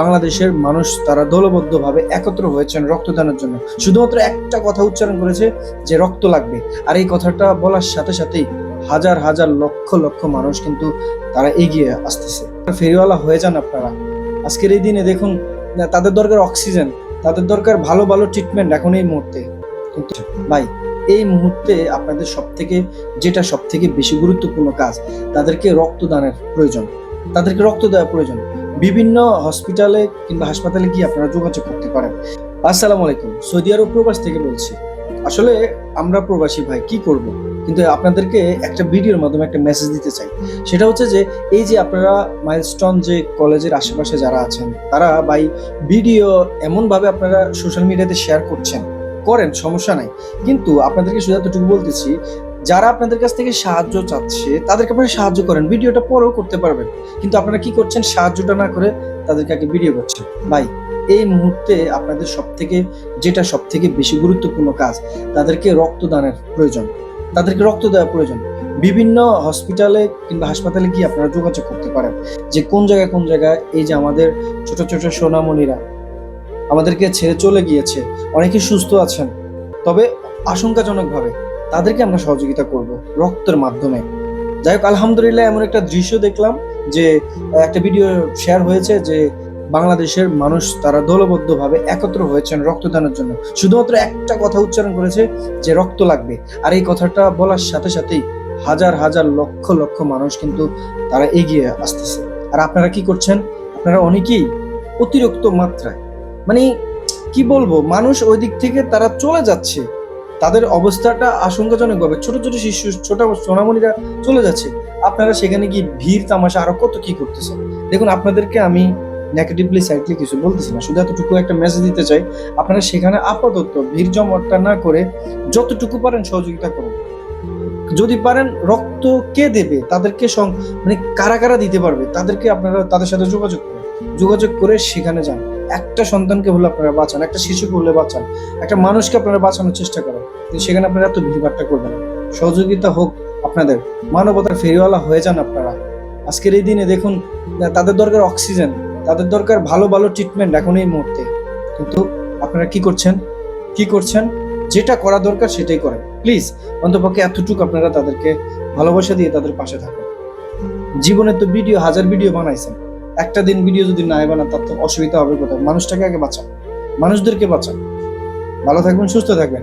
বাংলাদেশের মানুষ তারা দলবদ্ধভাবে একত্র হয়েছেন রক্তদানের জন্য। শুধুমাত্র একটা কথা উচ্চারণ করেছে যে রক্ত লাগবে, আর এই কথাটা বলার সাথে সাথেই হাজার হাজার লক্ষ লক্ষ মানুষ কিন্তু তারা এগিয়ে আসতেছে। ফেরিওয়ালা হয়ে যান আপনারা। আজকের এই দিনে দেখুন, তাদের দরকার অক্সিজেন, তাদের দরকার ভালো ভালো ট্রিটমেন্ট এখন এই মুহূর্তে। কিন্তু ভাই, এই মুহূর্তে আপনাদের যেটা সব থেকে বেশি গুরুত্বপূর্ণ কাজ, তাদেরকে রক্তদানের প্রয়োজন, তাদেরকে রক্ত দেওয়া প্রয়োজন। বিভিন্ন হসপিটালে কিংবা হাসপাতালে গিয়ে আপনারা যোগাযোগ করতে পারেন। আসসালামু আলাইকুম, সৌদি আরব প্রবাস থেকে বলছি। আসলে আমরা প্রবাসী ভাই, কি করব, কিন্তু আপনাদেরকে একটা ভিডিওর মাধ্যমে একটা মেসেজ দিতে চাই। সেটা হচ্ছে যে এই যে আপনারা মাইলস্টোন যে কলেজের আশেপাশে যারা আছেন, তারা ভাই ভিডিও এমনভাবে আপনারা সোশ্যাল মিডিয়াতে শেয়ার করেন, সমস্যা নাই, কিন্তু আপনাদেরকে শুধু এতটুকু বলতেছি, যারা আপনাদের কাছ থেকে সাহায্য চাচ্ছে তাদেরকে আপনারা সাহায্য করেন, ভিডিওটা পরেও করতে পারবেন। কিন্তু আপনারা কি করছেন, সাহায্যটা না করে তাদেরকে আগে ভিডিও করছেন। ভাই, এই মুহূর্তে আপনাদের যেটা সব থেকে বেশি গুরুত্বপূর্ণ কাজ, তাদেরকে রক্তদানের প্রয়োজন, তাদেরকে রক্ত দেওয়া প্রয়োজন। বিভিন্ন হসপিটালে কিংবা হাসপাতালে গিয়ে আপনারা যোগাযোগ করতে পারেন যে কোন জায়গায় এই যে আমাদের ছোট ছোট সোনামণিরা আমাদেরকে ছেড়ে চলে গিয়েছে, অনেকে সুস্থ আছেন, তবে আশঙ্কাজনকভাবে, তাদেরকে আমরা সহযোগিতা করব রক্তের মাধ্যমে। যাই হোক, আলহামদুলিল্লাহ এমন একটা দৃশ্য দেখলাম যে একটা ভিডিও শেয়ার হয়েছে যে বাংলাদেশের মানুষ তারা দলবদ্ধভাবে একত্র হয়েছেন রক্তদানের জন্য। শুধুমাত্র একটা কথা উচ্চারণ করেছে যে রক্ত লাগবে, আর এই কথাটা বলার সাথে সাথেই হাজার হাজার লক্ষ লক্ষ মানুষ কিন্তু তারা এগিয়ে আসতেছে। আর আপনারা কি করছেন, আপনারা অনেকেই অতিরিক্ত মাত্রায়, মানে কি বলবো, মানুষ ওই দিক থেকে তারা চলে যাচ্ছে, তাদের অবস্থাটা আশঙ্কাজনক ভাবে, ছোট ছোট শিশু, ছোট সোনামণিরা চলে যাচ্ছে। আপনারা সেখানে গিয়ে ভিড় তামাশা আরো কত কি করতেছেন। দেখুন, আপনাদেরকে আমি নেগেটিভলি সাইডলি কিছু বলতেছি না, শুধু এতটুকু একটা মেসেজ দিতে চাই, আপনারা সেখানে আপাতত ভিড় জমাটা না করে যতটুকু পারেন সহযোগিতা করুন। যদি পারেন, রক্ত কে দেবে তাদেরকে মানে কারা কারা দিতে পারবে, তাদেরকে আপনারা তাদের সাথে যোগাযোগ করে সেখানে যান। একটা সন্তানকে হলে আপনারা বাঁচান, একটা শিশুকে হলে বাঁচান, একটা মানুষকে আপনারা বাঁচানোর চেষ্টা করেন, কিন্তু সেখানে আপনারা এত ভিড়ভাট্টা করবেন। সহযোগিতা হোক আপনাদের, মানবতার ফেরিওয়ালা হয়ে যান আপনারা। আজকের এই দিনে দেখুন, তাদের দরকার অক্সিজেন, তাদের দরকার ভালো ভালো ট্রিটমেন্ট এখন এই মুহূর্তে। কিন্তু আপনারা কি করছেন, যেটা করা দরকার সেটাই করেন। প্লিজ, অন্তপক্ষে এতটুকু আপনারা তাদেরকে ভালোবাসা দিয়ে তাদের পাশে থাকুন। জীবনে তো হাজার ভিডিও বানাইছেন, একটা দিন ভিডিও যদি নাই বানান তার তো অসুবিধা হবে কোথায়। মানুষটাকে আগে বাঁচান, মানুষদেরকে বাঁচান। ভালো থাকবেন, সুস্থ থাকবেন।